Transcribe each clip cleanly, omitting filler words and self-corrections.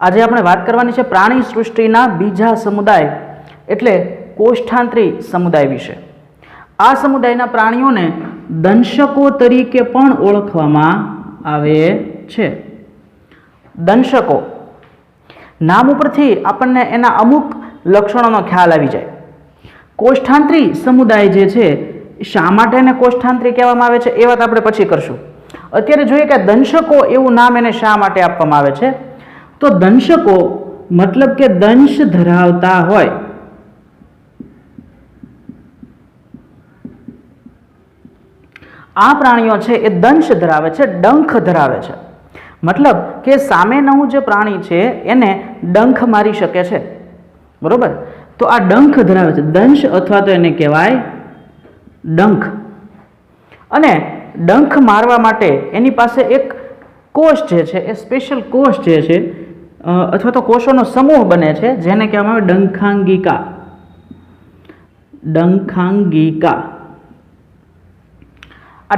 આજે આપણે વાત કરવાની છે પ્રાણી સૃષ્ટિના બીજા સમુદાય એટલે કોષ્ઠાંત્રી સમુદાય વિશે। આ સમુદાયના પ્રાણીઓને દંશકો તરીકે પણ ઓળખવામાં આવે છે। દંશકો નામ ઉપરથી આપણને એના અમુક લક્ષણોનો ખ્યાલ આવી જાય। કોષ્ઠાંત્રી સમુદાય જે છે શા માટે એને કોષ્ઠાંત્રી કહેવામાં આવે છે એ વાત આપણે પછી કરશું। અત્યારે જોઈએ કે દંશકો એવું નામ એને શા માટે આપવામાં આવે છે। તો દંશકો મતલબ કે દંશ ધરાવતા હોય। આ પ્રાણીઓ છે એ દંશ ધરાવે છે, ડંખ ધરાવે છે, મતલબ કે સામેનું જે પ્રાણી છે એને ડંખ મારી શકે છે, બરોબર। તો આ ડંખ ધરાવે છે, દંશ અથવા તો એને કહેવાય ડંખ। અને ડંખ મારવા માટે એની પાસે એક કોષ જે છે એ સ્પેશિયલ કોષ જે છે અથવા તો કોષોનો સમૂહ બને છે જેને કહેવામાં આવે ડંખાંગિકા। ડંખાંગિકા આ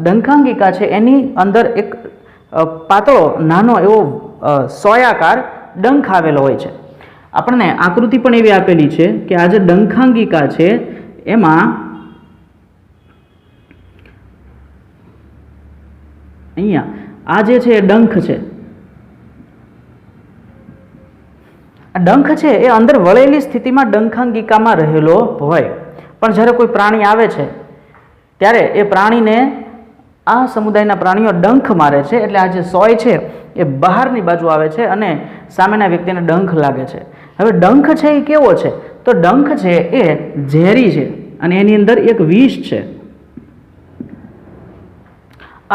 ડંખાંગિકા છે એની અંદર એક પાતળો નાનો એવો સોયાકાર ડંખ આવેલો હોય છે। આપણને આકૃતિ પણ એવી આપેલી છે કે આ જે ડંખાંગિકા છે એમાં અહીંયા આ જે છે એ ડંખ છે, આ ડંખ છે એ અંદર વળેલી સ્થિતિમાં ડંખાંગિકામાં રહેલો હોય, પણ જ્યારે કોઈ પ્રાણી આવે છે ત્યારે એ પ્રાણીને આ સમુદાયના પ્રાણીઓ ડંખ મારે છે એટલે આ જે સોય છે એ બહારની બાજુ આવે છે અને સામેના વ્યક્તિને ડંખ લાગે છે। હવે ડંખ છે એ કેવો છે? તો ડંખ છે એ ઝેરી છે અને એની અંદર એક વિષ છે।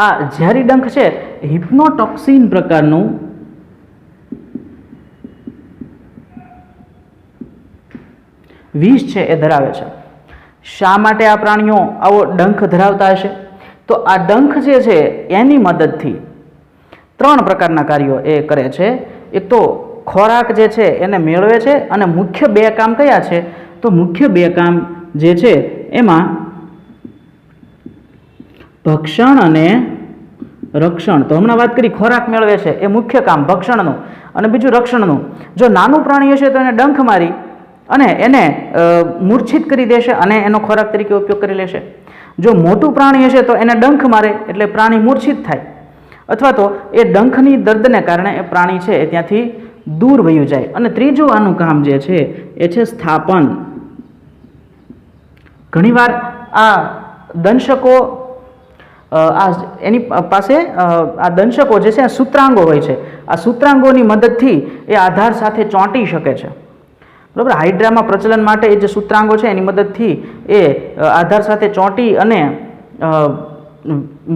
આ ઝેરી ડંખ છે હિપ્નોટોક્સિન પ્રકારનું વિષ છે એ ધરાવે છે। શા માટે આ પ્રાણીઓ આવો ડંખ ધરાવતા હશે? તો આ ડંખ જે છે એની મદદથી ત્રણ પ્રકારના કાર્યો એ કરે છે। એક તો ખોરાક જે છે એને મેળવે છે અને મુખ્ય બે કામ કયા છે? તો મુખ્ય બે કામ જે છે એમાં ભક્ષણ અને રક્ષણ। તો હમણાં વાત કરી ખોરાક મેળવે છે એ મુખ્ય કામ ભક્ષણનું અને બીજું રક્ષણનું। જો નાનું પ્રાણી હશે તો એને ડંખ મારી અને એને મૂર્છિત કરી દેશે અને એનો ખોરાક તરીકે ઉપયોગ કરી લેશે। જો મોટું પ્રાણી હશે તો એને ડંખ મારે એટલે પ્રાણી મૂર્છિત થાય અથવા તો એ ડંખની દર્દને કારણે એ પ્રાણી છે એ ત્યાંથી દૂર વયું જાય। અને ત્રીજું આનું કામ જે છે એ છે સ્થાપન। ઘણીવાર આ દંશકો એની પાસે આ દંશકો જે છે આ સૂત્રાંગો હોય છે, આ સૂત્રાંગોની મદદથી એ આધાર સાથે ચોંટી શકે છે, બરાબર। હાઇડ્રામાં પ્રચલન માટે એ જે સૂત્રાંગો છે એની મદદથી એ આધાર સાથે ચોંટી અને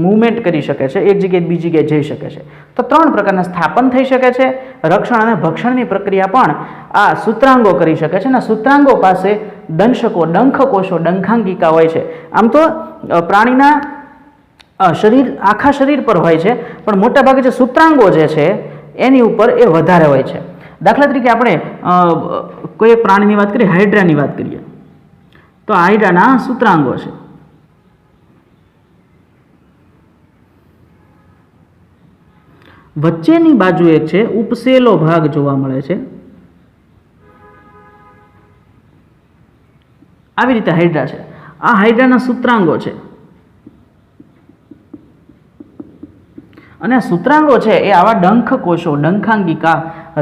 મૂવમેન્ટ કરી શકે છે, એક જગ્યાએ બીજી જગ્યાએ જઈ શકે છે। તો ત્રણ પ્રકારના સ્થાપન થઈ શકે છે, રક્ષણ અને ભક્ષણની પ્રક્રિયા પણ આ સૂત્રાંગો કરી શકે છે અને સૂત્રાંગો પાસે દંશકો ડંખકોષો ડંખાંગિકા હોય છે। આમ તો પ્રાણીના શરીર આખા શરીર પર હોય છે પણ મોટાભાગે જે સૂત્રાંગો જે છે એની ઉપર એ વધારે હોય છે। દાખલા તરીકે આપણે કોઈ એક પ્રાણીની વાત કરીએ, હાઇડ્રાની વાત કરીએ તો હાઇડ્રાના સૂત્રાંગો છે। વચ્ચેની બાજુ એક છે ઉપસેલો ભાગ જોવા મળે છે, આવી રીતે હાઇડ્રા છે। આ હાઇડ્રાના સૂત્રાંગો છે અને સૂત્રાંગો છે એ આવા ડંખ કોષો ડંખાંગિકા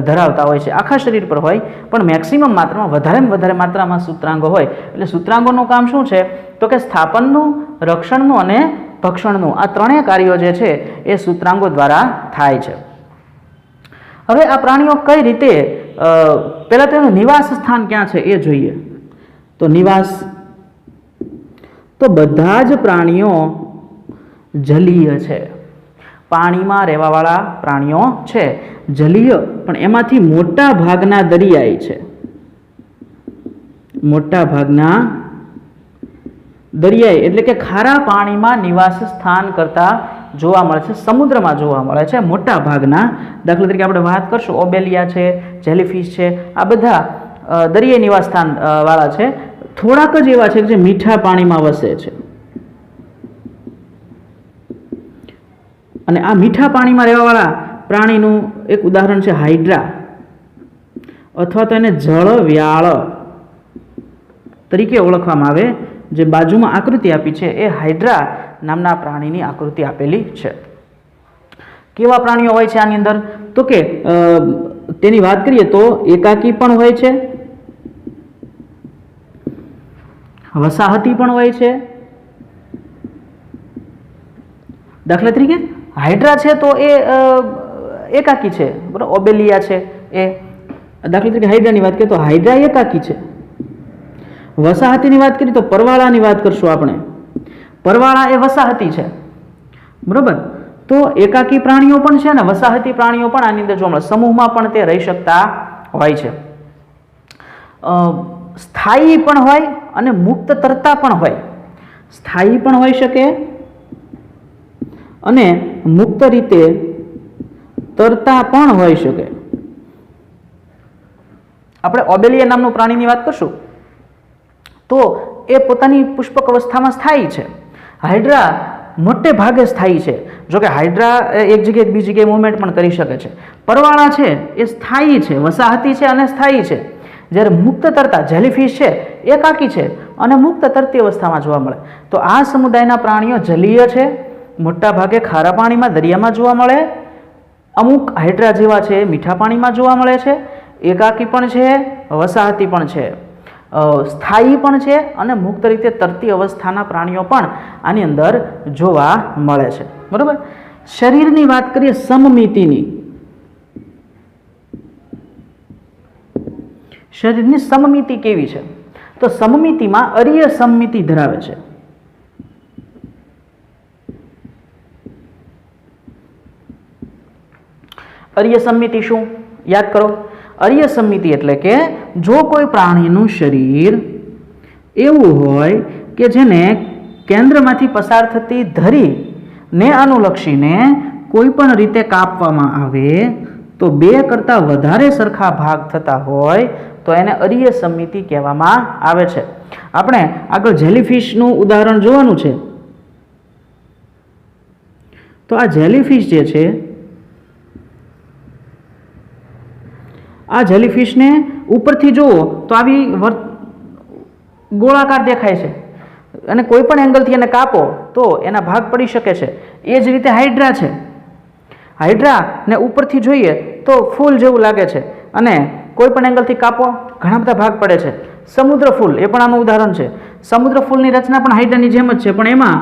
ધરાવતા હોય છે, આખા શરીર પર હોય પણ મેક્સિમમ માત્રામાં વધારે માત્રામાં સૂત્રાંગો હોય। એટલે સૂત્રાંગોનું કામ શું છે? તો કે સ્થાપનનું, રક્ષણનું અને ભક્ષણનું આ ત્રણેય કાર્યો જે છે એ સૂત્રાંગો દ્વારા થાય છે। હવે આ પ્રાણીઓ કઈ રીતે પહેલાં તો એનું નિવાસ સ્થાન ક્યાં છે એ જોઈએ। તો નિવાસ તો બધા જ પ્રાણીઓ જલીય છે, પાણીમાં રહેવાવાળા પ્રાણીઓ છે, જલીય, પણ એમાંથી મોટા ભાગના દરિયાઈ છે, મોટા ભાગના દરિયાઈ એટલે કે ખારા પાણીમાં નિવાસ સ્થાન કરતા જોવા મળે છે, સમુદ્રમાં જોવા મળે છે મોટા ભાગના। દાખલા તરીકે આપણે વાત કરશું ઓબેલિયા છે, જેલીફિશ છે, આ બધા દરિયાઈ નિવાસ સ્થાન વાળા છે। થોડાક જ એવા છે જે મીઠા પાણીમાં વસે છે અને આ મીઠા પાણીમાં રહેવાવાળા પ્રાણીનું એક ઉદાહરણ છે હાઇડ્રા, અથવા તો એને જળવ્યાળ તરીકે ઓળખવામાં આવે. જે બાજુમાં આકૃતિ આપી છે એ હાઇડ્રા નામના પ્રાણીની આકૃતિ આપેલી છે. કેવા પ્રાણીઓ હોય છે આની અંદર? તો કે તેની વાત કરીએ તો એકાકી પણ હોય છે, વસાહતી પણ હોય છે. દાખલા તરીકે હાઇડ્રા છે તો એ એકાકી છે, બરાબર. ઓબેલિયા છે એ દાખલા તરીકે હાઇડ્રાની વાત કરીએ તો હાઇડ્રા એકાકી છે. વસાહતીની વાત કરીએ તો પરવાળાની વાત કરશું આપણે. પરવાળા એ વસાહતી છે, બરાબર. તો એકાકી પ્રાણીઓ પણ છે ને વસાહતી પ્રાણીઓ પણ આની અંદર જોવા મળે. સમૂહમાં પણ તે રહી શકતા હોય છે. સ્થાયી પણ હોય અને મુક્ત તરતા પણ હોય. સ્થાયી પણ હોઈ શકે અને મુક્ત રીતે તરતા પણ હોઈ શકે. આપણે ઓબેલિયા નામનું પ્રાણીની વાત કરશું તો એ પોતાની પુષ્પક અવસ્થામાં સ્થાયી છે. હાઇડ્રા મોટે ભાગે સ્થાયી છે. જો કે હાઇડ્રા એક જગ્યાએ બીજી જગ્યાએ મૂવમેન્ટ પણ કરી શકે છે. પરવાળા છે એ સ્થાયી છે, વસાહતી છે અને સ્થાયી છે. જ્યારે મુક્ત તરતા જેલીફિશ છે એ એકાકી છે અને મુક્ત તરતી અવસ્થામાં જોવા મળે. તો આ સમુદાયના પ્રાણીઓ જલીય છે, મોટા ભાગે ખારા પાણીમાં દરિયામાં જોવા મળે. અમુક હાઇડ્રા જેવા છે મીઠા પાણીમાં જોવા મળે છે. એકાકી પણ છે, વસાહતી પણ છે, સ્થાયી પણ છે અને મુક્ત રીતે તરતી અવસ્થાના પ્રાણીઓ પણ આની અંદર જોવા મળે છે, બરાબર. શરીરની વાત કરીએ સમમિતિની. શરીરની સમમિતિ કેવી છે? તો સમમિતિમાં અરીય સમમિતિ ધરાવે છે. અરીય સમમિતિ શું? યાદ કરો. અરીય સમમિતિ એટલે કે જો કોઈ પ્રાણીનું શરીર એવું હોય કે જેને કેન્દ્રમાંથી પસાર થતી ધરીને અનુલક્ષીને કોઈ પણ રીતે કાપવામાં આવે તો બે કરતાં વધારે સરખા ભાગ થતા હોય તો એને અરીય સમમિતિ કહેવામાં આવે છે. આપણે આગળ જેલીફિશનું ઉદાહરણ જોવાનું છે. તો આ જેલીફિશ જે છે, આ જેલીફિશને ઉપરથી જુઓ તો આવી ગોળાકાર દેખાય છે અને કોઈ પણ એંગલથી એને કાપો તો એના ભાગ પડી શકે છે. એ જ રીતે હાઇડ્રા છે. હાઇડ્રાને ઉપરથી જોઈએ તો ફૂલ જેવું લાગે છે અને કોઈ પણ એંગલથી કાપો ઘણા બધા ભાગ પડે છે. સમુદ્ર ફૂલ એ પણ આનું ઉદાહરણ છે. સમુદ્ર ફૂલની રચના પણ હાઇડ્રાની જેમ જ છે, પણ એમાં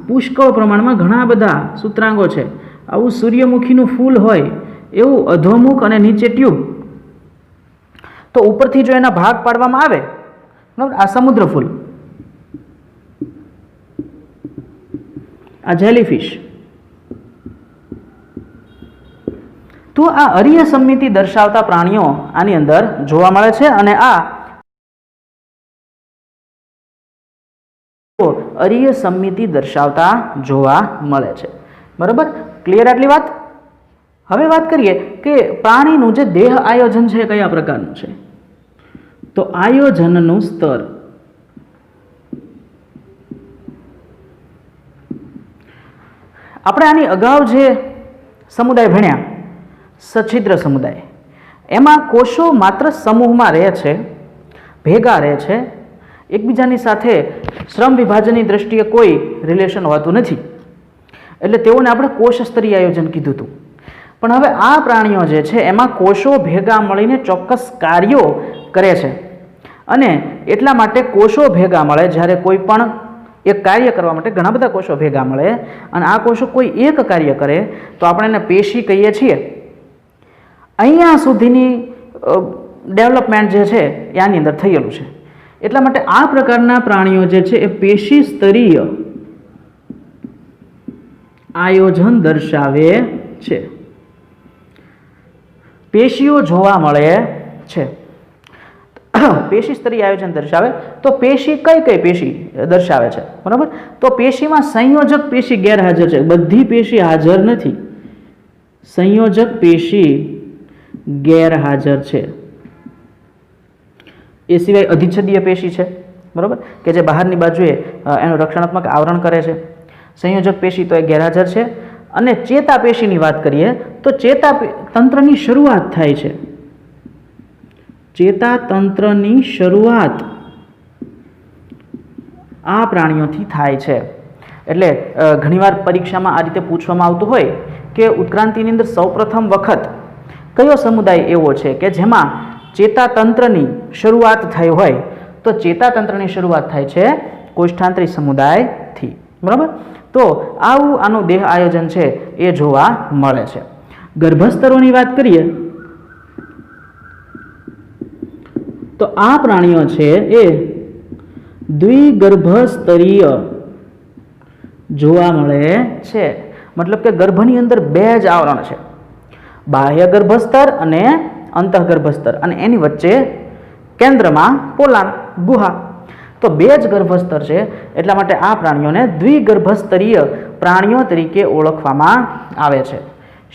પુષ્કળ પ્રમાણમાં ઘણા બધા સૂત્રાંગો છે. આવું સૂર્યમુખીનું ફૂલ હોય એવું અધોમુખ અને નીચે ટ્યુબ, તો ઉપરથી જો એના ભાગ પાડવામાં આવે, બરાબર, આ સમુદ્ર ફૂલ, આ જેલીફિશ, તો આ અરીય સમમિતિ દર્શાવતા પ્રાણીઓ આની અંદર જોવા મળે છે અને આ અરીય સમમિતિ દર્શાવતા જોવા મળે છે, બરાબર. ક્લિયર આટલી વાત? હવે વાત કરીએ કે પ્રાણીનું જે દેહ આયોજન છે કયા પ્રકારનું છે? તો આયોજનનું સ્તર. આપણે આની અગાઉ જે સમુદાય ભણ્યા, સછિદ્ર સમુદાય, એમાં કોષો માત્ર સમૂહમાં રહે છે, ભેગા રહે છે, એકબીજાની સાથે શ્રમ વિભાજનની દ્રષ્ટિએ કોઈ રિલેશન હોતું નથી, એટલે તેઓને આપણે કોષ સ્તરીય આયોજન કીધું હતું. પણ હવે આ પ્રાણીઓ જે છે એમાં કોષો ભેગા મળીને ચોક્કસ કાર્યો કરે છે અને એટલા માટે કોષો ભેગા મળે જ્યારે કોઈ પણ એક કાર્ય કરવા માટે ઘણા બધા કોષો ભેગા મળે અને આ કોષો કોઈ એક કાર્ય કરે તો આપણે એને પેશી કહીએ છીએ. અહીંયા સુધીની ડેવલપમેન્ટ જે છે એ આની અંદર થયેલું છે. એટલા માટે આ પ્રકારના પ્રાણીઓ જે છે એ પેશી સ્તરીય આયોજન દર્શાવે છે. પેશીઓ જોવા મળે છે. પેશી સ્તરીય આયોજન દર્શાવે તો પેશી કઈ કઈ પેશી દર્શાવે છે, બરાબર. તો પેશીમાં સંયોજક પેશી ગેરહાજર છે, બધી પેશી હાજર નથી. સંયોજક પેશી ગેરહાજર છે. એ સિવાય અધિચ્છદીય પેશી છે, બરાબર, કે જે બહારની બાજુએ એનું રક્ષણાત્મક આવરણ કરે છે. સંયોજક પેશી તો એ ગેરહાજર છે અને ચેતાપેશીની વાત કરીએ તો ચેતાતંત્રની શરૂઆત થાય છે. ચેતાતંત્રની શરૂઆત આ પ્રાણીઓથી થાય છે. એટલે ઘણીવાર પરીક્ષામાં આ રીતે પૂછવામાં આવતું હોય કે ઉત્ક્રાંતિની અંદર સૌપ્રથમ વખત કયો સમુદાય એવો છે કે જેમાં ચેતાતંત્રની શરૂઆત થઈ હોય, તો ચેતાતંત્રની શરૂઆત થાય છે કોષ્ઠાંત્રી સમુદાયથી. બરાબર. તો આવું આનું દેહ આયોજન છે એ જોવા મળે છે. ગર્ભસ્તરોની વાત કરીએ તો આ પ્રાણીઓ છે એ દ્વિગર્ભસ્તરીય જોવા મળે છે. મતલબ કે ગર્ભની અંદર બે જ આવરણ છે, બાહ્ય ગર્ભસ્તર અને અંતઃગર્ભસ્તર, અને એની વચ્ચે કેન્દ્રમાં પોલાણ ગુહા. તો બે જ ગર્ભસ્તર છે, એટલા માટે આ પ્રાણીઓને દ્વિગર્ભસ્તરીય પ્રાણીઓ તરીકે ઓળખવામાં આવે છે.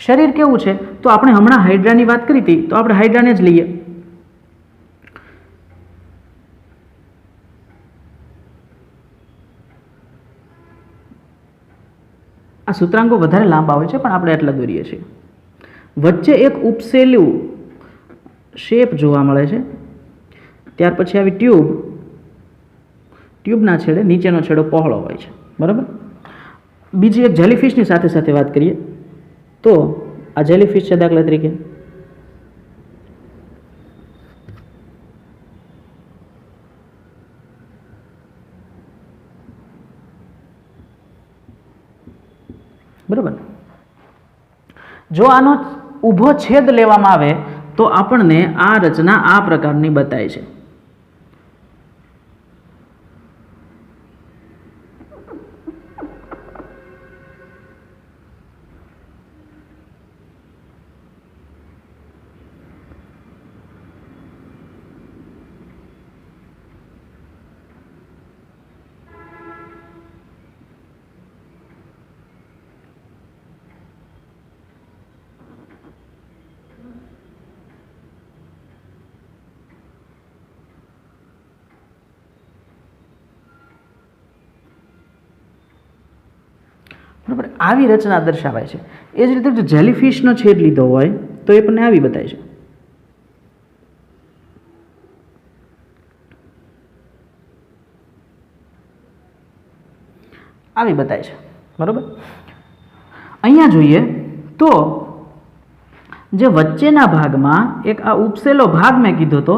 શરીર કેવું છે? તો આપણે હમણાં હાઇડ્રાની વાત કરી હતી, તો આપણે હાઇડ્રાને જ લઈએ. આ સૂત્રાંગો વધારે લાંબા હોય છે, પણ આપણે એટલા દોરીએ છીએ. વચ્ચે એક ઉપસેલું શેપ જોવા મળે છે. ત્યાર પછી આવી ટ્યુબના છેડે નીચેનો છેડો પહોળો હોય છે. બરાબર. બીજી એક જેલીફિશની સાથે સાથે વાત કરીએ તો આ જેલીફિશ છે દાખલા તરીકે. બરાબર. જો આનો ઊભો છેદ લેવામાં આવે તો આપણને આ રચના આ પ્રકારની બતાય છે. બરાબર. આવી રચના દર્શાવાય છે. એ જ રીતે જો જેલીફિશનો છેદ લીધો હોય તો એ પણ આવી બતાય છે. આવી બતાય છે. બરાબર. અહીંયા જોઈએ તો જે વચ્ચેના ભાગમાં એક આ ઉપસેલો ભાગ મેં કીધો તો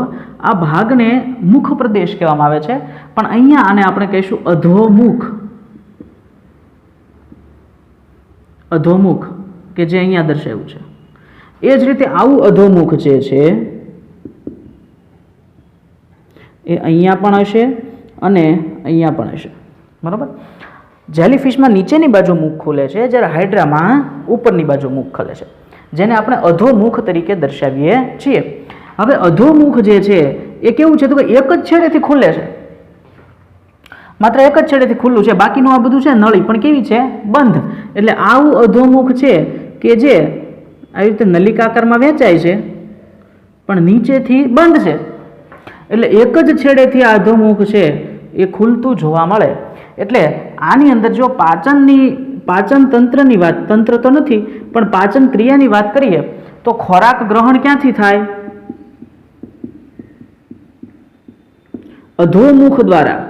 આ ભાગને મુખ પ્રદેશ કહેવામાં આવે છે, પણ અહીંયા આને આપણે કહીશું અધોમુખ. અધોમુખ કે જે અહીંયા દર્શાવ્યું છે. એ જ રીતે આવું અધોમુખ જે છે એ અહીંયા પણ હશે અને અહીંયા પણ હશે. બરાબર. જેલીફિશમાં નીચેની બાજુ મુખ ખુલે છે, જ્યારે હાઇડ્રામાં ઉપરની બાજુ મુખ ખુલે છે, જેને આપણે અધોમુખ તરીકે દર્શાવીએ છીએ. હવે અધોમુખ જે છે એ કેવું છે તો કે એક જ છેડેથી ખુલે છે, માત્ર એક જ છેડેથી ખુલ્લું છે, બાકીનું આ બધું છે નળી પણ કેવી છે? બંધ. એટલે આવું અધોમુખ છે કે જે આવી રીતે નલિકા આકારમાં વેચાય છે પણ નીચેથી બંધ છે. એટલે એક જ છેડેથી આ અધોમુખ છે એ ખુલતું જોવા મળે. એટલે આની અંદર જો પાચન તંત્રની વાત, તંત્ર તો નથી પણ પાચન ક્રિયાની વાત કરીએ તો ખોરાક ગ્રહણ ક્યાંથી થાય? અધોમુખ દ્વારા.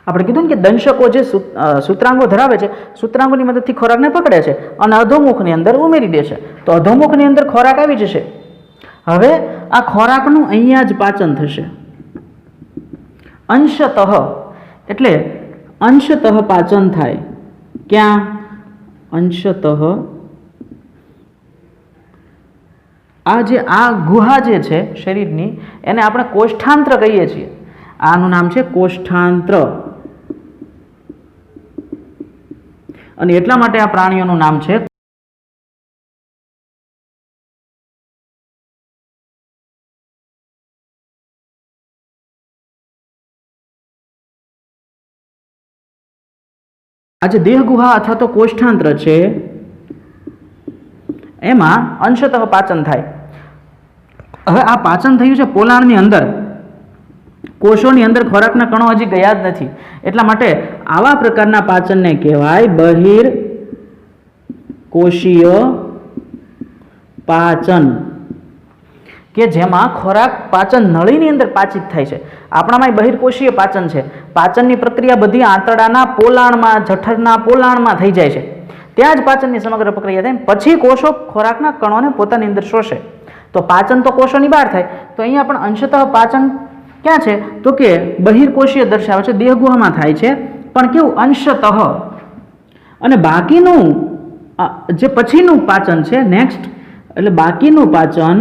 આપણે કીધું ને કે દંશકો જે સૂત્રાંગો ધરાવે છે, સૂત્રાંગોની મદદથી ખોરાકને પકડે છે અને અધોમુખની અંદર ઉમેરી દે છે, તો અધોમુખની અંદર ખોરાક આવી જશે. હવે આ ખોરાકનું અહીંયા જ પાચન થશે અંશતઃ. એટલે અંશતઃ પાચન થાય. ક્યાં? અંશતઃ. આ ગુહા જે છે શરીરની એને આપણે કોષ્ઠાંત્ર કહીએ છીએ. આનું નામ છે કોષ્ઠાંત્ર. અને એટલા માટે આ પ્રાણીઓનું નામ છે આ જે દેહ ગુહા અથવા તો કોષ્ઠાંત્ર છે એમાં અંશતઃ પાચન થાય. હવે આ પાચન થયું છે પોલાણની અંદર. કોષોની અંદર ખોરાકના કણો હજી ગયા જ નથી, એટલા માટે આવા પ્રકારના પાચનને કહેવાય બહિર્કોષીય પાચન, કે જેમાં ખોરાક પાચન નળીની અંદર પાચિત થાય છે. આપણામાં બહિર્કોષીય પાચન છે. પાચનની પ્રક્રિયા બધી આંતરડાના પોલાણમાં, જઠરના પોલાણમાં થઈ જાય છે. ત્યાં જ પાચનની સમગ્ર પ્રક્રિયા થાય, પછી કોષો ખોરાકના કણોને પોતાની અંદર શોષે. તો પાચન તો કોષોની બહાર થાય. તો અહીંયા પણ અંશતઃ પાચન ક્યાં છે? તો કે બહિર્કોષીય દર્શાવે છે, દેહગુહામાં થાય છે, પણ કેવું? અંશતઃ. અને બાકીનું જે પછીનું પાચન છે, નેક્સ્ટ, એટલે બાકીનું પાચન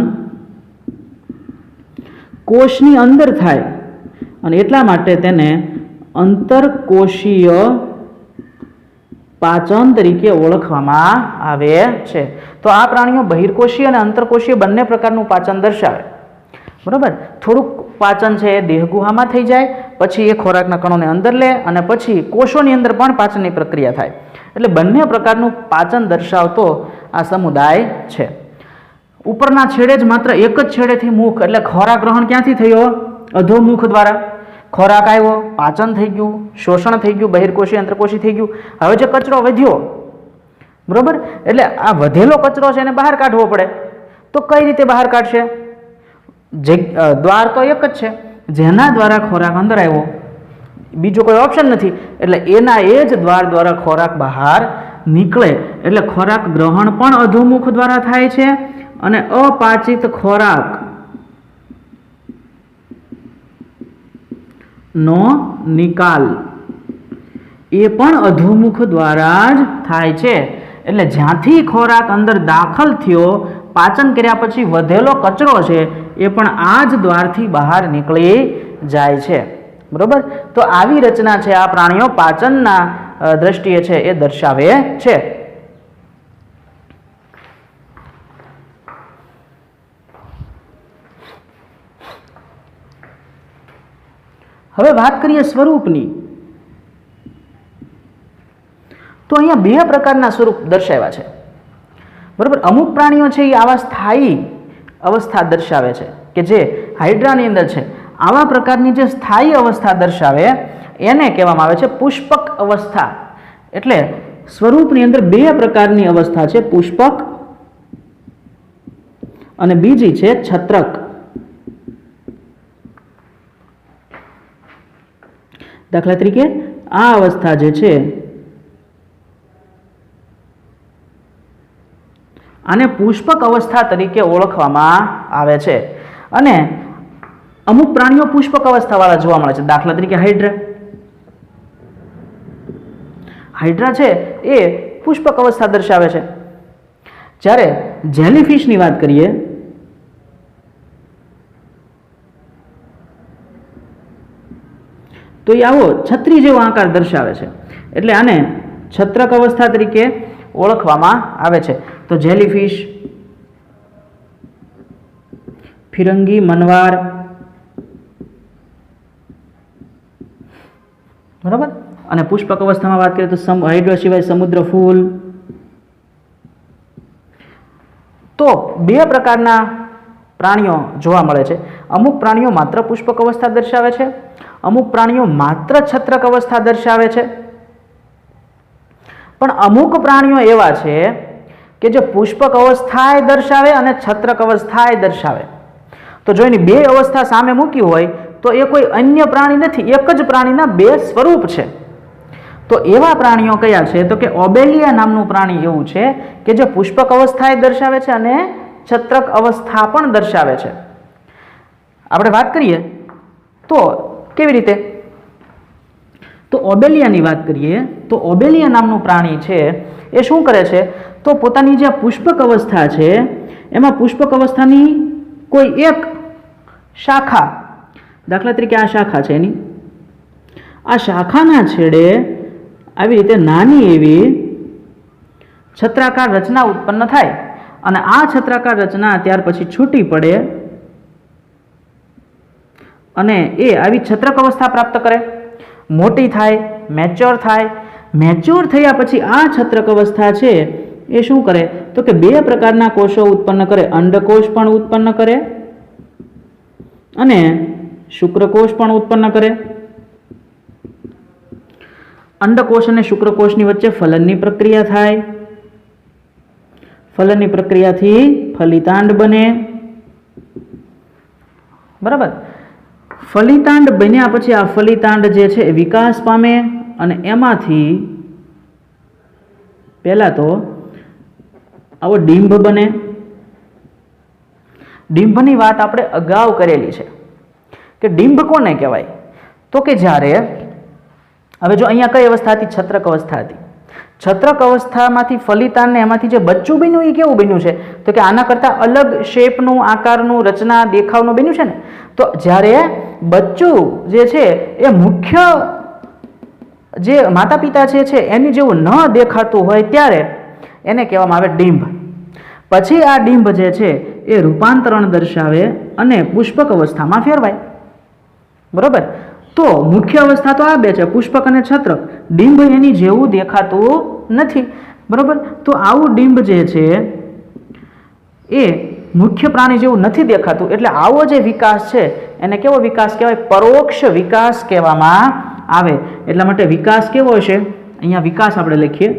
કોષની અંદર થાય, અને એટલા માટે તેને અંતરકોષીય પાચન તરીકે ઓળખવામાં આવે છે. તો આ પ્રાણીઓ બહિર્કોષીય અને અંતરકોષીય બંને પ્રકારનું પાચન દર્શાવે. બરાબર. થોડુંક પાચન છે એ દેહગુહામાં થઈ જાય, પછી એ ખોરાકના કણોને અંદર લે, અને પછી કોષોની અંદર પણ પાચનની પ્રક્રિયા થાય. એટલે બંને પ્રકારનું પાચન દર્શાવતો આ સમુદાય છે. ઉપરના છેડે જ માત્ર એક જ છેડેથી મુખ, એટલે ખોરાક ગ્રહણ ક્યાંથી થયો? અધોમુખ દ્વારા. ખોરાક આવ્યો, પાચન થઈ ગયું, શોષણ થઈ ગયું, બહિર્કોષી અંતરકોષી થઈ ગયું. હવે જે કચરો વધ્યો, બરોબર, એટલે આ વધેલો કચરો છે એને બહાર કાઢવો પડે. તો કઈ રીતે બહાર કાઢશે? જે દ્વાર તો એક જ છે, જેના દ્વારા ખોરાક અંદર આવ્યો, બીજો કોઈ ઓપ્શન નથી, એટલે એના એ જ દ્વાર દ્વારા ખોરાક બહાર નીકળે. એટલે ખોરાક ગ્રહણ પણ અધોમુખ દ્વારા થાય છે, અને અપાચિત ખોરાક નો નિકાલ એ પણ અધોમુખ દ્વારા જ થાય છે. એટલે જ્યાંથી ખોરાક અંદર દાખલ થયો, પાચન કર્યા પછી વધેલો કચરો છે એ પણ આ જ દ્વારથી બહાર નીકળી જાય છે. બરોબર. તો આવી રચના છે આ પ્રાણીઓ પાચનના દ્રષ્ટિએ છે એ દર્શાવે છે. હવે વાત કરીએ સ્વરૂપની. તો અહીંયા બે પ્રકારના સ્વરૂપ દર્શાવ્યા છે. બરોબર. અમુક પ્રાણીઓ છે એ આવા સ્થાયી અવસ્થા દર્શાવે છે, કે જે હાઇડ્રાની અંદર છે. આવા પ્રકારની જે સ્થાયી અવસ્થા દર્શાવે એને કહેવામાં આવે છે પુષ્પક અવસ્થા. એટલે સ્વરૂપની અંદર બે પ્રકારની અવસ્થા છે, પુષ્પક અને બીજી છે છત્રક. દાખલા તરીકે આ અવસ્થા જે છે આને પુષ્પક અવસ્થા તરીકે ઓળખવામાં આવે છે. અને અમુક પ્રાણીઓ પુષ્પક અવસ્થાવાળા જોવા મળે છે. દાખલા તરીકે હાઇડ્રા છે એ પુષ્પક અવસ્થા દર્શાવે છે. જ્યારે જેલીફિશની વાત કરીએ તો એ આવો છત્રી જેવો આકાર દર્શાવે છે. એટલે આને છત્રક અવસ્થા તરીકે ઓળખવામાં આવે છે. તો જેલીફિશ, ફિરંગી, મનવાર, બરાબર. અને પુષ્પક અવસ્થામાં વાત કરીએ તો હાઇડ્રા સિવાય સમુદ્ર ફૂલ. તો બે પ્રકારના પ્રાણીઓ જોવા મળે છે. અમુક પ્રાણીઓ માત્ર પુષ્પક અવસ્થા દર્શાવે છે, અમુક પ્રાણીઓ માત્ર છત્રક અવસ્થા દર્શાવે છે. પણ અમુક પ્રાણીઓ એવા છે કે જે પુષ્પક અવસ્થાએ દર્શાવે અને છત્રક અવસ્થાએ દર્શાવે. તો જો એની બે અવસ્થા સામે મૂકી હોય તો એ કોઈ અન્ય પ્રાણી નથી, એક જ પ્રાણીના બે સ્વરૂપ છે. તો એવા પ્રાણીઓ કયા છે? તો કે ઓબેલિયા નામનું પ્રાણી એવું છે કે જે પુષ્પક અવસ્થાએ દર્શાવે છે અને છત્રક અવસ્થા પણ દર્શાવે છે. આપણે વાત કરીએ તો કેવી રીતે? તો ઓબેલિયાની વાત કરીએ તો ઓબેલિયા નામનું પ્રાણી છે એ શું કરે છે? તો પોતાની જે પુષ્પક અવસ્થા છે એમાં પુષ્પક અવસ્થાની કોઈ એક શાખા, દાખલા તરીકે આ શાખા છે એની, આ શાખાના છેડે આવી રીતે નાની એવી છત્રાકાર રચના ઉત્પન્ન થાય, અને આ છત્રાકાર રચના ત્યાર પછી છૂટી પડે અને એ આવી છત્રક અવસ્થા પ્રાપ્ત કરે, મોટી થાય, મેચ્યોર થાય. મેચ્યોર થયા પછી આ છત્રક અવસ્થા છે એ શું કરે? તો કે બે પ્રકારના કોષો ઉત્પન્ન કરે, અંડકોષ પણ ઉત્પન્ન કરે અને શુક્રકોષ પણ ઉત્પન્ન કરે. અંડકોષ અને શુક્રકોષની વચ્ચે ફલનની પ્રક્રિયા થાય. ફલનની પ્રક્રિયાથી ફલિતાંડ બને. બરાબર. ફલિતાંડ બન્યા પછી આ ફલિતાંડ જે છે એ વિકાસ પામે અને એમાંથી પહેલા તો આવો ડિંભ બને. ડિંભની વાત આપણે અગાઉ કરેલી છે કે ડિંભ કોને કહેવાય? તો કે જ્યારે હવે જો અહીંયા કઈ અવસ્થા હતી? છત્રક અવસ્થા હતી. છત્રક અવસ્થામાંથી ફલિતાંડને એમાંથી જે બચ્ચું બન્યું એ કેવું બન્યું છે? તો કે આના કરતાં અલગ શેપનું, આકારનું, રચના, દેખાવનું બન્યું છે ને. તો જ્યારે બચ્ચું જે છે એ મુખ્ય જે માતા પિતા છે એની જેવું ન દેખાતું હોય ત્યારે એને કહેવામાં આવે ડિંભ. પછી આ ડિંભ જે છે એ રૂપાંતરણ દર્શાવે અને પુષ્પક અવસ્થામાં ફેરવાય. બરોબર. તો મુખ્ય અવસ્થા તો આ બે છે, પુષ્પક અને છત્રક. ડિંભ એની જેવું દેખાતું નથી. બરોબર. તો આવું ડિંભ જે છે એ મુખ્ય પ્રાણી જેવું નથી દેખાતું, એટલે આવો જે વિકાસ છે એને કેવો વિકાસ કહેવાય? પરોક્ષ વિકાસ કહેવામાં આવે. એટલા માટે વિકાસ કેવો હશે? અહીંયા વિકાસ આપણે લખીએ,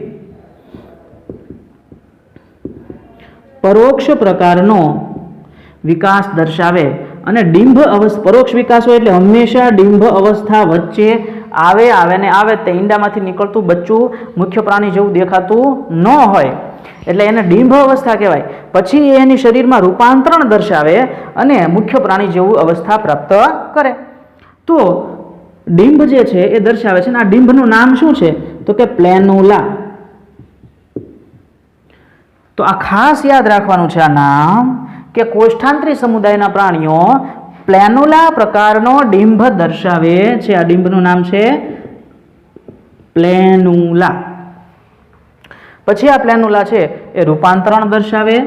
પરોક્ષ પ્રકારનો વિકાસ દર્શાવે. અને ડિંભ અવસ્થા, પરોક્ષ વિકાસ હોય એટલે હંમેશા ડિંભ અવસ્થા વચ્ચે આવે ને આવે. તે ઈંડામાંથી નીકળતું બચ્ચું મુખ્ય પ્રાણી જેવું દેખાતું ન હોય એટલે એને ડિંભ અવસ્થા કહેવાય. પછી એની શરીરમાં રૂપાંતરણ દર્શાવે અને મુખ્ય પ્રાણી જેવું અવસ્થા પ્રાપ્ત કરે. તો ડિંભ જે છે એ દર્શાવે છે. અને આ ડિંભનું નામ શું છે? તો કે પ્લેનુલા. તો આ ખાસ યાદ રાખવાનું છે આ નામ, કે કોષ્ઠાંતરી સમુદાયના પ્રાણીઓ પ્લેનુલા પ્રકારનો ડિંભ દર્શાવે છે. આ ડિંભનું નામ છે પ્લેનુલા. પછી આ પ્લેનુલા છે એ રૂપાંતરણ દર્શાવે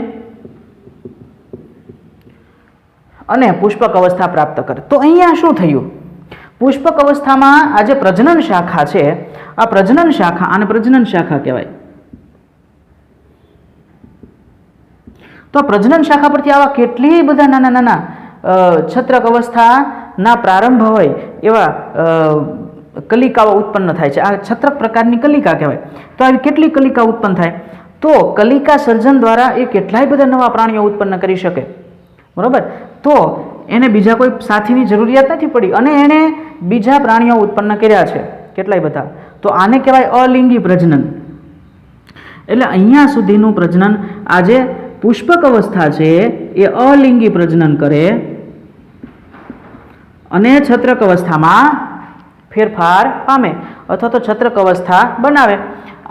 અને પુષ્પક અવસ્થા પ્રાપ્ત કરે. તો અહીંયા શું થયું? પુષ્પક અવસ્થામાં આ જે પ્રજનન શાખા છે, આ પ્રજનન શાખા, આને પ્રજનન શાખા કહેવાય. તો પ્રજનન શાખા પરથી આવા કેટલી બધા નાના નાના છત્રક અવસ્થાના પ્રારંભ હોય એવા કલિકાઓ ઉત્પન્ન થાય છે. આ છત્રક પ્રકારની કલિકા કહેવાય. તો આવી કેટલી કલિકા ઉત્પન્ન થાય? તો કલિકા સર્જન દ્વારા એ કેટલાય બધા નવા પ્રાણીઓ ઉત્પન્ન કરી શકે. બરોબર. તો એને બીજા કોઈ સાથીની જરૂરિયાત નથી પડી અને એણે બીજા પ્રાણીઓ ઉત્પન્ન કર્યા છે કેટલાય બધા. તો આને કહેવાય અલિંગી પ્રજનન. એટલે અહીંયા સુધીનું પ્રજનન, આજે પુષ્પક અવસ્થા છે એ અલિંગી પ્રજનન કરે અને છત્રક અવસ્થામાં ફેરફાર પામે અથવા તો છત્રક અવસ્થા બનાવે.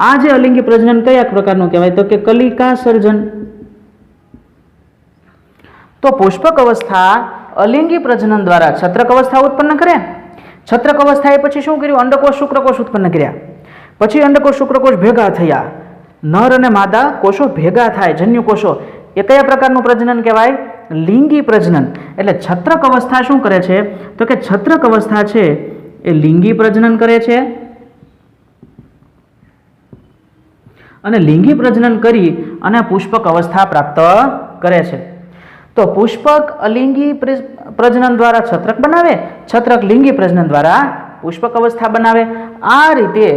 આ જે અલિંગી પ્રજનન કયા પ્રકારનું કહેવાય? તો કે કલિકા સર્જન. તો પુષ્પક અવસ્થા અલિંગી પ્રજનન દ્વારા છત્રક અવસ્થા ઉત્પન્ન કરે. છત્રક અવસ્થાએ પછી શું કર્યું? અંડકોષ શુક્રકોષ ઉત્પન્ન કર્યા. પછી અંડકોષ શુક્રકોષ ભેગા થયા, નર અને માદા કોષો ભેગા થાય, જન્યુ કોષો. એ કયા પ્રકારનું પ્રજનન કહેવાય? લિંગી પ્રજનન. એટલે છત્રક અવસ્થા શું કરે છે? તો કે છત્રક અવસ્થા છે એ લિંગી પ્રજનન કરે છે અને લિંગી પ્રજનન કરી અને પુષ્પક અવસ્થા પ્રાપ્ત કરે છે. તો પુષ્પક અલિંગી પ્રજનન દ્વારા છત્રક બનાવે, છત્રક લિંગી પ્રજનન દ્વારા પુષ્પક અવસ્થા બનાવે. આ રીતે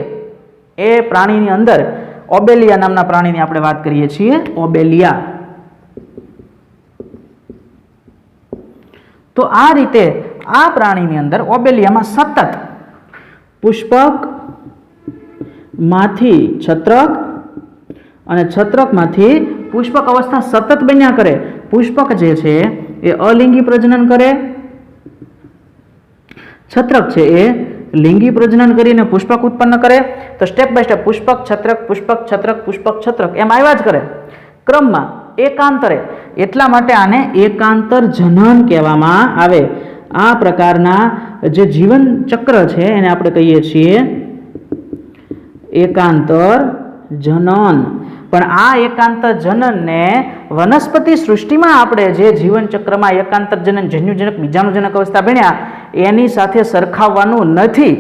એ પ્રાણીની અંદર ઓબેલિયા નામના પ્રાણીની આપણે વાત કરીએ છીએ, ઓબેલિયા. તો આ રીતે આ પ્રાણીની અંદર ઓબેલિયામાં સતત પુષ્પક માંથી છત્રક અને છત્રકમાંથી પુષ્પક અવસ્થા સતત બન્યા કરે. પુષ્પક જે છે એ અલિંગી પ્રજનન કરે, છત્રક છે એ લિંગી પ્રજનન કરીને પુષ્પક ઉત્પન્ન કરે. તો સ્ટેપ બાય સ્ટેપ પુષ્પક છત્રક, પુષ્પક છત્રક, પુષ્પક છત્રક એમ આવ્યા જ કરે ક્રમમાં, એકાંતરે. એટલા માટે આને એકાંતર જનન કહેવામાં આવે. આ પ્રકારના જે જીવન ચક્ર છે એને આપણે કહીએ છીએ એકાંતર જનન. પણ આ એકાંતર જનનને વનસ્પતિ સૃષ્ટિમાં આપણે જે જીવન ચક્રમાં એકાંતર જનન, જન્યુજનક, બીજાણુજનક અવસ્થા ભણ્યા એની સાથે સરખાવવાનું નથી.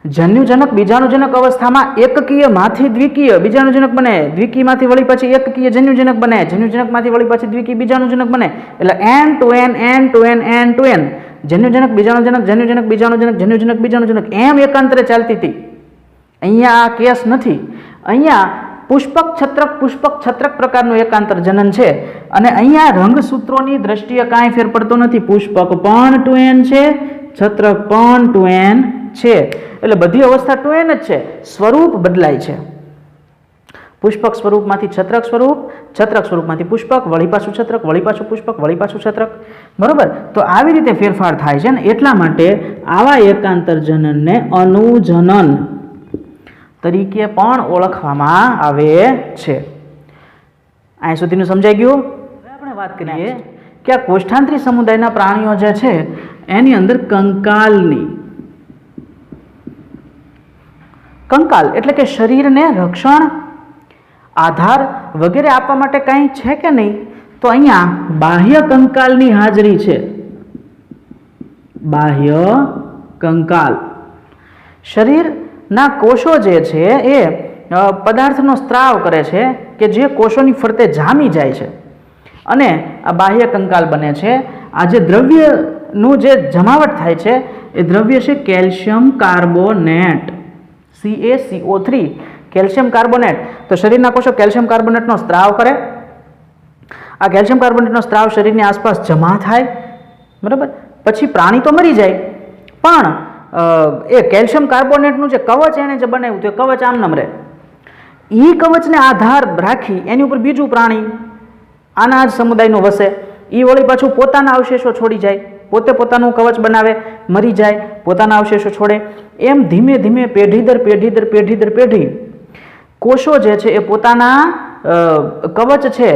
જન્યુજનક બીજાણુજનક અવસ્થામાં એકકીયમાંથી દ્વિકીય બીજાણુજનક બને, દ્વિકીયમાંથી વળી પછી એકકીય જન્યુજનક બને, જન્યુજનકમાંથી વળી પછી દ્વિકીય બીજાણુજનક બને. એટલે n to n જન્યુજનક બીજાણુજનક જન્યુજનક બીજાણુજનક જન્યુજનક બીજાણુજનક એમ એકાંતરે ચાલતી હતી. અહીંયા આ કેસ નથી. અહીંયા પુષ્પક છત્રક પ્રકારનું એકાંતર જનન છે અને અહીંયા રંગસૂત્રોની દ્રષ્ટિએ કાંઈ ફેર પડતો નથી. પુષ્પક પણ 2n છે, છત્રક પણ 2n છે. એટલે બધી અવસ્થા 2n જ છે, સ્વરૂપ બદલાય છે. પુષ્પક સ્વરૂપમાંથી છત્રક સ્વરૂપ, છત્રક સ્વરૂપમાંથી પુષ્પક, વળી પાછું છત્રક, વળી પાછું પુષ્પક, વળી પાછું છત્રક. બરોબર? તો આવી રીતે ફેરફાર થાય છે ને એટલા માટે આવા એકાંતર જનનને અનુજનન તરીકે પણ ઓળખવામાં આવે છે. અહીં સુધીનું સમજાઈ ગયું? હવે આપણે વાત કરીએ કે આ કોષ્ઠાંતરી સમુદાયના પ્રાણીઓ જે છે એની અંદર કંકાલ એટલે કે શરીરને રક્ષણ, આધાર વગેરે આપવા માટે કંઈ છે કે નહીં? તો અહીંયા બાહ્ય કંકાલની હાજરી છે. બાહ્ય કંકાલ શરીરના કોષો જે છે એ પદાર્થનો સ્ત્રાવ કરે છે કે જે કોષોની ફરતે જામી જાય છે અને આ બાહ્ય કંકાલ બને છે. આ જે દ્રવ્યનું જે જમાવટ થાય છે એ દ્રવ્ય છે calcium carbonate, CaCO3, calcium carbonate. તો શરીરના કોષો કેલ્શિયમ કાર્બોનેટનો સ્ત્રાવ કરે. આ કેલ્શિયમ કાર્બોનેટનો સ્ત્રાવ શરીરની આસપાસ જમા થાય. બરાબર? પછી પ્રાણી તો મરી જાય પણ એ કેલ્શિયમ કાર્બોનેટનું જે કવચ એને જે બનાવ્યું તે કવચ આમનામ રહે. એ કવચને આધાર રાખી એની ઉપર બીજું પ્રાણી આના જ સમુદાયનું વસે. એ વળી પાછું પોતાના અવશેષો છોડી જાય, પોતે પોતાનું કવચ બનાવે, મરી જાય, પોતાના અવશેષો છોડે. એમ ધીમે ધીમે પેઢી દર પેઢી કોષો જે છે એ પોતાના કવચ છે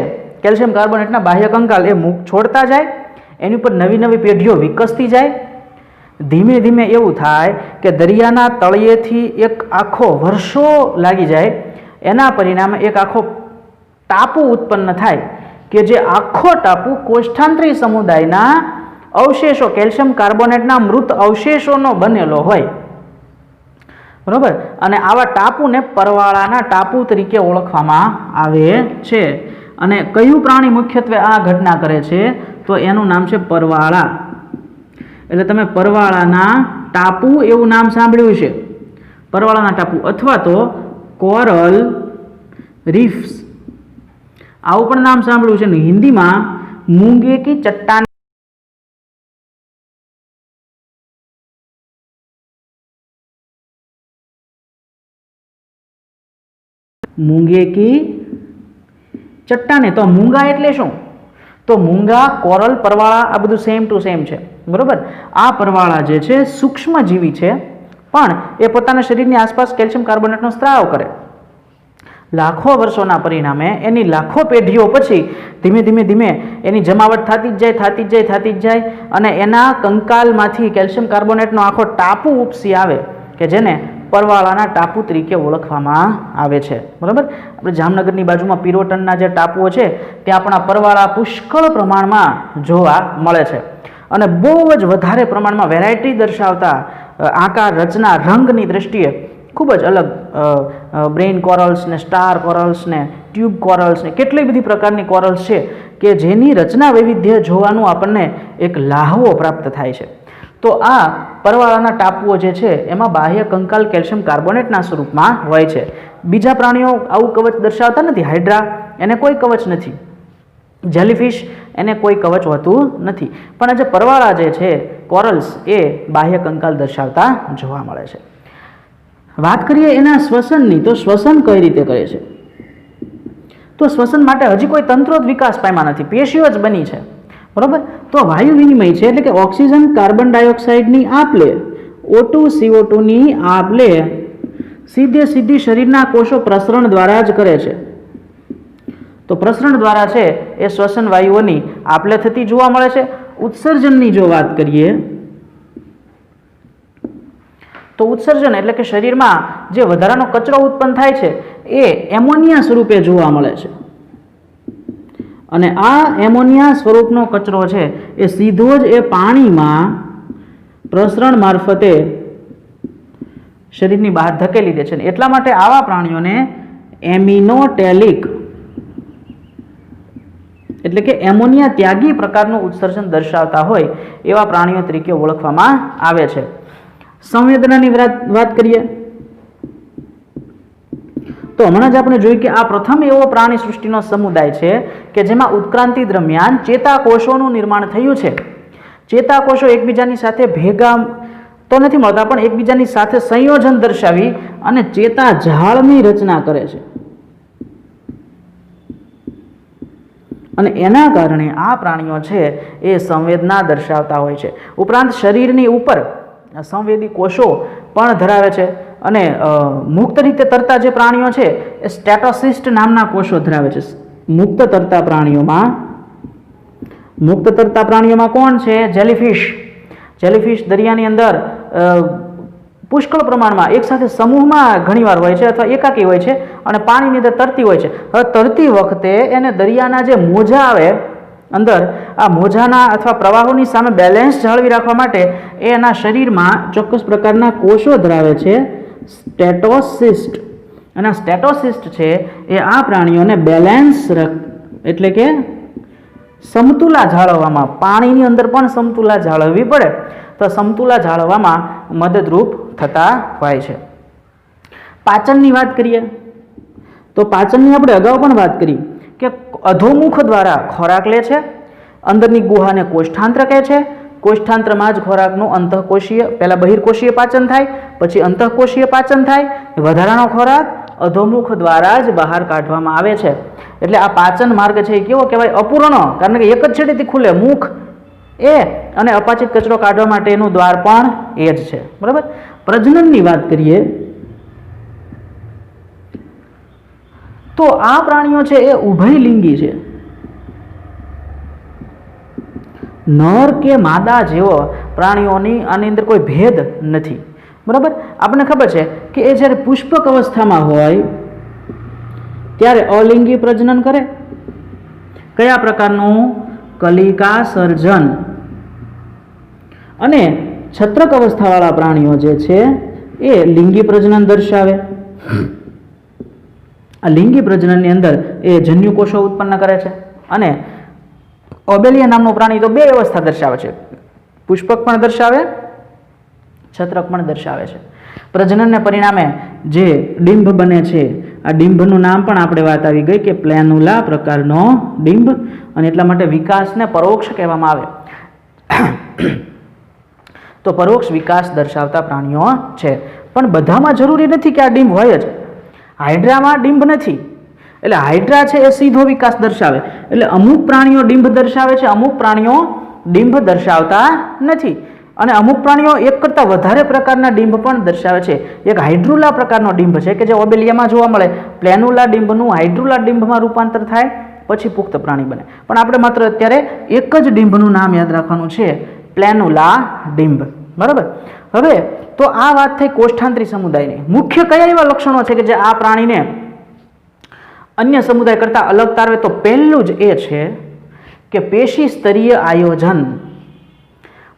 કેલ્શિયમ કાર્બોનેટના બાહ્ય કંકાલ એ છોડતા જાય. એની ઉપર નવી નવી પેઢીઓ વિકસતી જાય. ધીમે ધીમે એવું થાય કે દરિયાના તળિયેથી એક આખો વર્ષો લાગી જાય, એના પરિણામે એક આખો ટાપુ ઉત્પન્ન થાય કે જે આખો ટાપુ કોષ્ઠાંતરી સમુદાયના અવશેષો કેલ્શિયમ કાર્બોનેટના મૃત અવશેષોનો બનેલો હોય. બરોબર? અને આવા ટાપુને પરવાળાના ટાપુ તરીકે ઓળખવામાં આવે છે. અને કયું પ્રાણી મુખ્યત્વે આ ઘટના કરે છે? તો એનું નામ છે પરવાળા. એટલે તમે પરવાળાના ટાપુ એવું નામ સાંભળ્યું છે, પરવાળાના ટાપુ, અથવા તો કોરલ રીફ્સ આવું પણ નામ સાંભળ્યું છે. ને હિન્દીમાં મૂંગે કી ચટ્ટાન, મૂંગે કી ચટ્ટાને. તો મૂંગા એટલે શું? તો મૂંગા, કોરલ, પરવાળા આ બધું સેમ ટુ સેમ છે. બરોબર? આ પરવાળા જે છે સૂક્ષ્મ જીવી છે પણ એ પોતાના શરીરની આસપાસ કેલ્શિયમ કાર્બોનેટનો સ્ત્રાવ કરે. લાખો વર્ષોના પરિણામે એની લાખો પેઢીઓ પછી ધીમે ધીમે એની જમાવટ થતી જ જાય અને એના કંકાલમાંથી કેલ્શિયમ કાર્બોનેટનો આખો ટાપુ ઉપસી આવે કે જેને પરવાળાના ટાપુ તરીકે ઓળખવામાં આવે છે. બરાબર? આપણે જામનગરની બાજુમાં પિરોટનના જે ટાપુઓ છે ત્યાં પણ આ પરવાળા પુષ્કળ પ્રમાણમાં જોવા મળે છે અને બહુ જ વધારે પ્રમાણમાં વેરાયટી દર્શાવતા આકાર, રચના, રંગની દ્રષ્ટિએ ખૂબ જ અલગ બ્રેઇન કોરલ્સ ને, સ્ટાર કોરલ્સ ને, ટ્યુબ કોરલ્સ ને, કેટલી બધી પ્રકારની કોરલ્સ છે કે જેની રચના વૈવિધ્ય જોવાનું આપણને એક લાહવો પ્રાપ્ત થાય છે. તો આ પરવાળાના ટાપુઓ જે છે એમાં બાહ્ય કંકાલ કેલ્શિયમ કાર્બોનેટના સ્વરૂપમાં હોય છે. બીજા પ્રાણીઓ આવું કવચ દર્શાવતા નથી. હાઇડ્રા એને કોઈ કવચ નથી, જેલીફિશ એને કોઈ કવચ હોતું નથી, પણ આ જે પરવાળા જે છે કોરલ્સ એ બાહ્ય કંકાલ દર્શાવતા જોવા મળે છે. વાત કરીએ એના શ્વસનની, તો શ્વસન કઈ રીતે કરે છે? તો શ્વસન માટે હજી કોઈ તંત્રો જ વિકાસ પામ્યા નથી, પેશીઓ જ બની છે. બરોબર? તો વાયુ વિનિમય છે એટલે કે ઓક્સિજન કાર્બન ડાયોક્સાઇડની આપલે, O2 CO2 ની આપલે સીધી શરીરના કોષો પ્રસરણ દ્વારા જ કરે છે. તો પ્રસરણ દ્વારા છે એ શ્વસન વાયુઓની આપલે થતી જોવા મળે છે. ઉત્સર્જનની જો વાત કરીએ તો ઉત્સર્જન એટલે કે શરીરમાં જે વધારાનો કચરો ઉત્પન્ન થાય છે એ એમોનિયા સ્વરૂપે જોવા મળે છે અને આ એમોનિયા સ્વરૂપનો કચરો છે એ સીધો જ એ પાણીમાં પ્રસરણ મારફતે શરીરની બહાર ધકેલી દે છે. એટલા માટે આવા પ્રાણીઓને એમિનોટેલિક એટલે કે એમોનિયા ત્યાગી પ્રકારનું ઉત્સર્જન દર્શાવતા હોય એવા પ્રાણીઓ તરીકે ઓળખવામાં આવે છે. સંવેદનાની વાત કરીએ તો હમણાં જ આપણે જોયું કે આ પ્રથમ એવો પ્રાણી સૃષ્ટિનો સમુદાય છે કે જેમાં ઉત્ક્રાંતિ દરમિયાન ચેતાકોષોનું નિર્માણ થયું છે. ચેતાકોષો એકબીજાની સાથે ભેગા તો નથી મળતા, પણ એકબીજાની સાથે સંયોજન દર્શાવી અને ચેતા ઝાડની રચના કરે છે. અને એના કારણે આ પ્રાણીઓ છે એ સંવેદના દર્શાવતા હોય છે. ઉપરાંત શરીરની ઉપર સંવેદી કોષો પણ ધરાવે છે અને મુક્ત રીતે તરતા જે પ્રાણીઓ છે એ સ્ટેટોસિસ્ટ નામના કોષો ધરાવે છે. મુક્ત તરતા પ્રાણીઓમાં કોણ છે? જેલીફિશ. જેલીફિશ દરિયાની અંદર પુષ્કળ પ્રમાણમાં એક સાથે સમૂહમાં ઘણીવાર હોય છે અથવા એકાકી હોય છે અને પાણીની અંદર તરતી હોય છે. હવે તરતી વખતે એને દરિયાના જે મોજા આવે અંદર, આ મોજાના અથવા પ્રવાહોની સામે બેલેન્સ જાળવી રાખવા માટે એ એના શરીરમાં ચોક્કસ પ્રકારના કોષો ધરાવે છે, સ્ટેટોસિસ્ટ. અને સ્ટેટોસિસ્ટ છે એ આ પ્રાણીઓને બેલેન્સ એટલે કે સમતુલા જાળવવામાં, પાણીની અંદર પણ સમતુલા જાળવવી પડે તો સમતુલા જાળવવામાં મદદરૂપ થતા હોય છે. પાચનની વાત કરીએ તો પાચનની આપણે અગાઉ પણ વાત કરી કે અધોમુખ દ્વારા ખોરાક લે છે. અંદરની ગુહાને કોષ્ઠાંત્ર કહે છે. કોષ્ઠાંત્રમાં જ ખોરાકનું અંતઃકોશીય, પહેલા બહિર્કોશીય પાચન થાય, પછી અંતઃકોશીય પાચન થાય. વધારાનો ખોરાક અધોમુખ દ્વારા જ બહાર કાઢવામાં આવે છે. એટલે આ પાચન માર્ગ છે એ કેવો કહેવાય? અપૂર્ણ. કારણ કે એક જ છેડેથી ખુલે મુખ એ, અને અપાચિત કચરો કાઢવા માટેનું દ્વાર પણ એ જ છે. બરાબર. પ્રજનનની વાત કરીએ તો આ પ્રાણીઓ છે એ ઉભયલિંગી છે. નર કે માદા જેવો પ્રાણીઓની આની અંદર કોઈ ભેદ નથી. બરાબર. આપણને ખબર છે કે એ જ્યારે પુષ્પક અવસ્થામાં હોય ત્યારે અલિંગી પ્રજનન કરે. કયા પ્રકારનું? કલિકા સર્જન. અને છત્રક અવસ્થાવાળા પ્રાણીઓ જે છે એ લિંગી પ્રજનન દર્શાવે. આ લિંગી પ્રજનનની અંદર એ જન્યુકોષો ઉત્પન્ન કરે છે. અને ઓબેલિયા નામનું પ્રાણી તો બે અવસ્થા દર્શાવે છે, પુષ્પક પણ દર્શાવે, છત્રક પણ દર્શાવે છે. પ્રજનનને પરિણામે જે ડિંભ બને છે, આ ડિંભનું નામ પણ આપણે વાત આવી ગઈ કે પ્લેનુલા પ્રકારનો ડિંભ, અને એટલા માટે વિકાસને પરોક્ષ કહેવામાં આવે. તો પરોક્ષ વિકાસ દર્શાવતા પ્રાણીઓ છે. પણ બધામાં જરૂરી નથી કે આ ડિંભ હોય જ. હાઇડ્રામાં ડિંભ નથી, એટલે હાઇડ્રા છે એ સીધો વિકાસ દર્શાવે. એટલે અમુક પ્રાણીઓ ડિંભ દર્શાવે છે, અમુક પ્રાણીઓ ડિંભ દર્શાવતા નથી. અને અમુક પ્રાણીઓ એક કરતાં વધારે પ્રકારના ડિંભ પણ દર્શાવે છે. એક હાઇડ્રુલા પ્રકારનો ડિંભ છે કે જે ઓબેલિયામાં જોવા મળે. પ્લેનુલા ડિંભનું હાઇડ્રુલા ડિંભમાં રૂપાંતર થાય પછી પુખ્ત પ્રાણી બને. પણ આપણે માત્ર અત્યારે એક જ ડિંભનું નામ યાદ રાખવાનું છે, પ્લેનુલા ડિંભ. બરાબર. હવે તો આ વાત થઈ કોષ્ઠાંત્રી સમુદાયની. મુખ્ય કયા એવા લક્ષણો છે કે જે આ પ્રાણીને અન્ય સમુદાય કરતાં અલગ તારવે? તો પહેલું જ એ છે કે પેશી સ્તરીય આયોજન.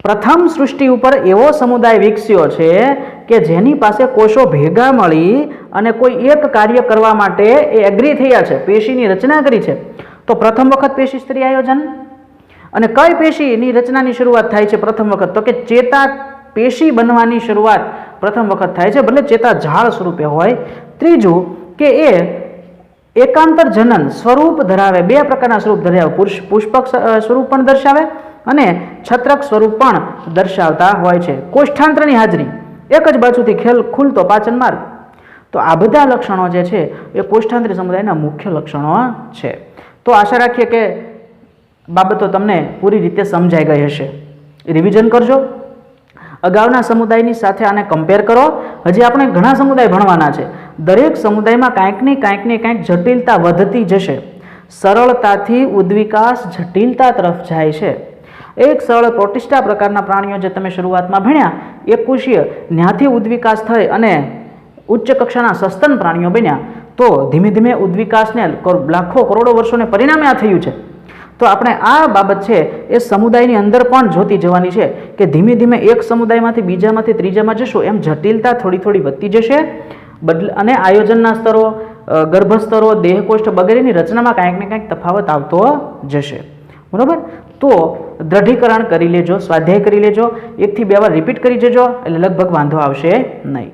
પ્રથમ સૃષ્ટિ ઉપર એવો સમુદાય વિકસ્યો છે કે જેની પાસે કોષો ભેગા મળી અને કોઈ એક કાર્ય કરવા માટે એ એગ્રી થયા છે, પેશીની રચના કરી છે. તો પ્રથમ વખત પેશી સ્તરીય આયોજન. અને કઈ પેશીની રચનાની શરૂઆત થાય છે પ્રથમ વખત? તો કે ચેતા પેશી બનવાની શરૂઆત પ્રથમ વખત થાય છે, ભલે ચેતા ઝાડ સ્વરૂપે હોય. ત્રીજું કે એ એકાંતર જનન સ્વરૂપ ધરાવે, બે પ્રકારના સ્વરૂપ ધરાવે, પુષ્પક સ્વરૂપ પણ દર્શાવે અને છત્રક સ્વરૂપ પણ દર્શાવતા હોય છે. કોષ્ઠાંત્રની હાજરી, એક જ બાજુથી ખુલતો પાચન માર્ગ. તો આ બધા લક્ષણો જે છે એ કોષ્ઠાંત્રી સમુદાયના મુખ્ય લક્ષણો છે. તો આશા રાખીએ કે બાબતો તમને પૂરી રીતે સમજાઈ ગઈ હશે. રિવિઝન કરજો. અગાઉના સમુદાયની સાથે આને કમ્પેર કરો. હજી આપણે ઘણા સમુદાય ભણવાના છે. દરેક સમુદાયમાં કાંઈક જટિલતા વધતી જશે. સરળતાથી ઉદ્વિકાસ જટિલતા તરફ જાય છે. એક સરળ પ્રોટિસ્ટા પ્રકારના પ્રાણીઓ જે તમે શરૂઆતમાં ભણ્યા, એકકોષીય, ત્યાંથી ઉદ્વિકાસ થઈ અને ઉચ્ચ કક્ષાના સસ્તન પ્રાણીઓ બન્યા. તો ધીમે ધીમે ઉદ્વિકાસને લાખો કરોડો વર્ષોને પરિણામે આ થયું છે. તો આપણે આ બાબત છે એ સમુદાયની અંદર પણ જોતી જવાની છે કે ધીમે ધીમે એક સમુદાયમાંથી બીજામાંથી ત્રીજામાં જશું એમ જટિલતા થોડી થોડી વધતી જશે અને આયોજનના સ્તરો, ગર્ભસ્તરો, દેહકોષ્ઠ વગેરેની રચનામાં કાંઈક ને કાંઈક તફાવત આવતો જશે. બરાબર? તો દ્રઢીકરણ કરી લેજો, સ્વાધ્યાય કરી લેજો, 1 થી 2 વાર રિપીટ કરી જજો એટલે લગભગ વાંધો આવશે નહીં.